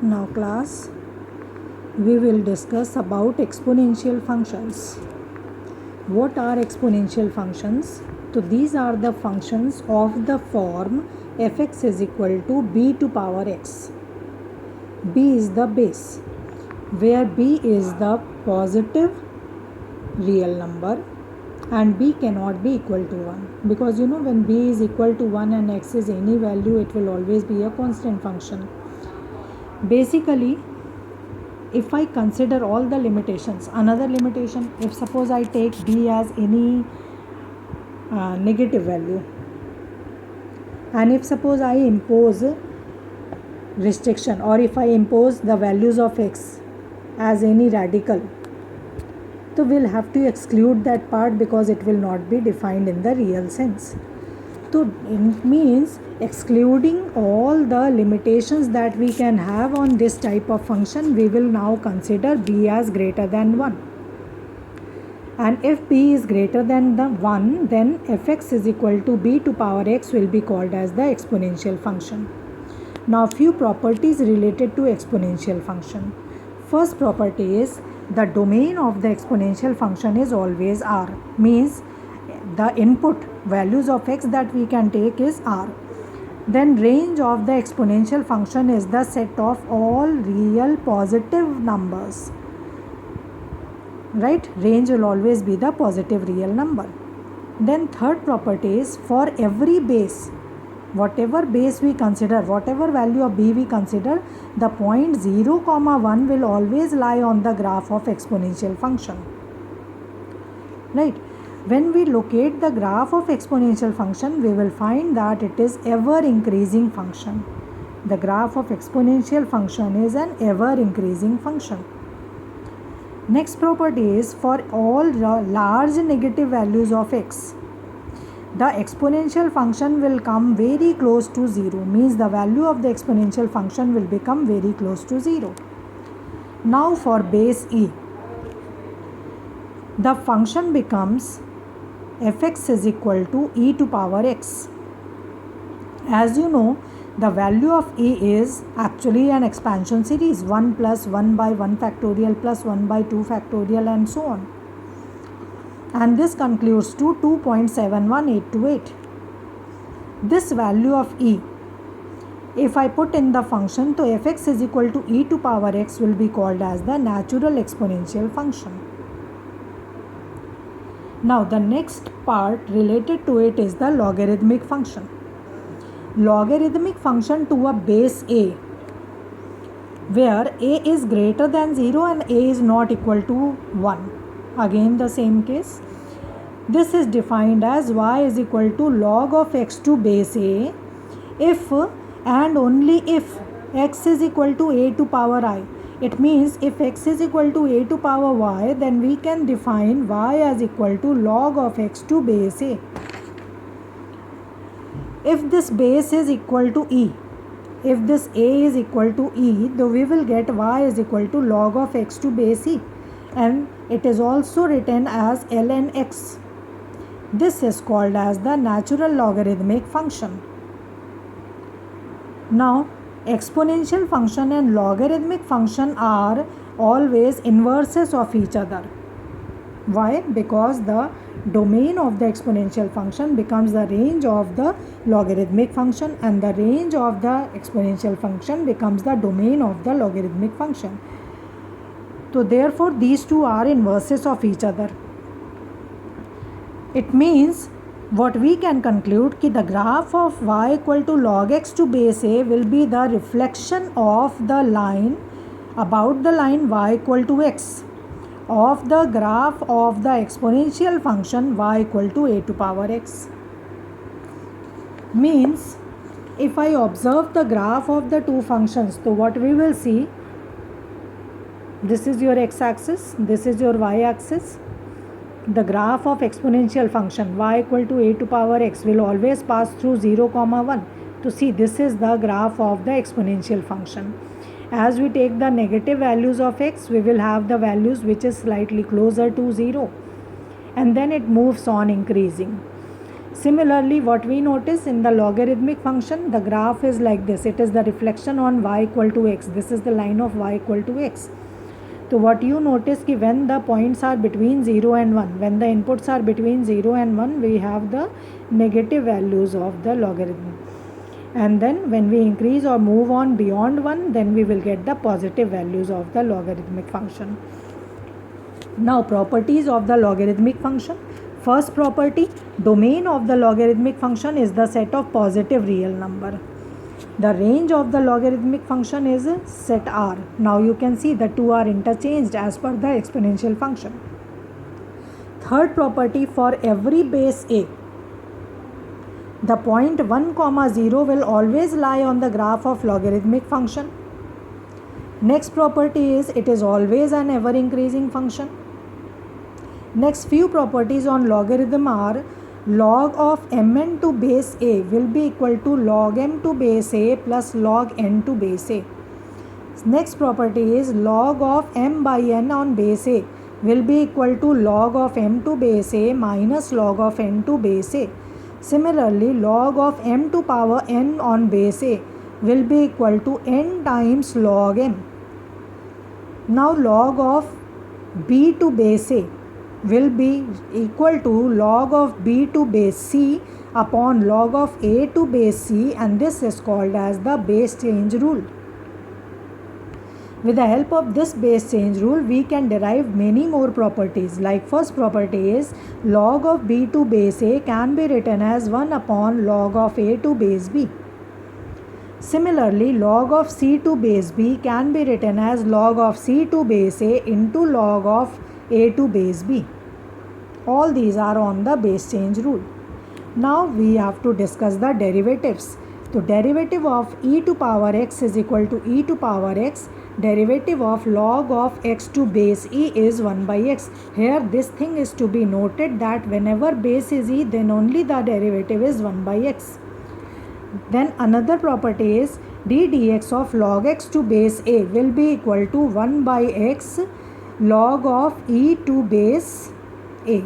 Now class, we will discuss about exponential functions. What are exponential functions? So these are the functions of the form fx is equal to b to power x. B is the base, where b is the positive real number and b cannot be equal to 1, because when b is equal to 1 and x is any value, it will always be a constant function. Basically, if I consider all the limitations, another limitation, if suppose I take b as any negative value, and if suppose I impose restriction, or if I impose the values of x as any radical, so we'll have to exclude that part because it will not be defined in the real sense. So it means excluding all the limitations that we can have on this type of function, we will now consider b as greater than 1. And if b is greater than the 1, then fx is equal to b to power x will be called as the exponential function. Now few properties related to exponential function. First property is the domain of the exponential function is always r, means the input values of x that we can take is r. Then range of the exponential function is the set of all real positive numbers. Right? Range will always be the positive real number. Then third property is for every base, whatever base we consider, whatever value of b we consider, the point 0, 1 will always lie on the graph of exponential function. Right? When we locate the graph of exponential function, we will find that it is ever increasing function. The graph of exponential function is an ever increasing function. Next property is for all large negative values of x, the exponential function will come very close to 0, means the value of the exponential function will become very close to 0. Now for base e, the function becomes fx is equal to e to power x. As you know, the value of e is actually an expansion series, 1 plus 1 by 1 factorial plus 1 by 2 factorial and so on. And this concludes to 2.71828. This value of e, if I put in the function, so fx is equal to e to power x will be called as the natural exponential function. Now the next part related to it is the logarithmic function. Logarithmic function to a base a, where a is greater than 0 and a is not equal to 1. Again the same case. This is defined as y is equal to log of x to base a if and only if x is equal to a to power I. It means if x is equal to a to power y, then we can define y as equal to log of x to base a. If this base is equal to e, if this a is equal to e, then we will get y is equal to log of x to base e, and it is also written as ln x. This is called as the natural logarithmic function. Now exponential function and logarithmic function are always inverses of each other. Why? Because the domain of the exponential function becomes the range of the logarithmic function, and the range of the exponential function becomes the domain of the logarithmic function. So therefore these two are inverses of each other. It means what we can conclude that the graph of y equal to log x to base a will be the reflection of the line about the line y equal to x of the graph of the exponential function y equal to a to power x. Means if I observe the graph of the two functions, so what we will see, this is your x-axis, this is your y-axis. The graph of exponential function y equal to a to power x will always pass through 0, 1. To see, this is the graph of the exponential function. As we take the negative values of x, we will have the values which is slightly closer to 0, and then it moves on increasing. Similarly, what we notice in the logarithmic function, the graph is like this. It is the reflection on y equal to x. This is the line of y equal to x. So what you notice ki when the points are between 0 and 1, when the inputs are between 0 and 1, we have the negative values of the logarithm. And then when we increase or move on beyond 1, then we will get the positive values of the logarithmic function. Now, properties of the logarithmic function. First property, domain of the logarithmic function is the set of positive real number. The range of the logarithmic function is set R. Now you can see the two are interchanged as per the exponential function. Third property, for every base a, the point 1, 0 will always lie on the graph of logarithmic function. Next property is it is always an ever increasing function. Next few properties on logarithm are log of mn to base a will be equal to log m to base a plus log n to base a. Next property is log of m by n on base a will be equal to log of m to base a minus log of n to base a. Similarly, log of m to power n on base a will be equal to n times log m. Now log of b to base a will be equal to log of b to base c upon log of a to base c, and this is called as the base change rule. With the help of this base change rule, we can derive many more properties. Like first property is log of b to base a can be written as 1 upon log of a to base b. Similarly, log of c to base b can be written as log of c to base a into log of a to base b. All these are on the base change rule. Now we have to discuss the derivatives. So derivative of e to power x is equal to e to power x. Derivative of log of x to base e is 1 by x. Here this thing is to be noted that whenever base is e, then only the derivative is 1 by x. Then another property is d dx of log x to base a will be equal to 1 by x log of e to base a.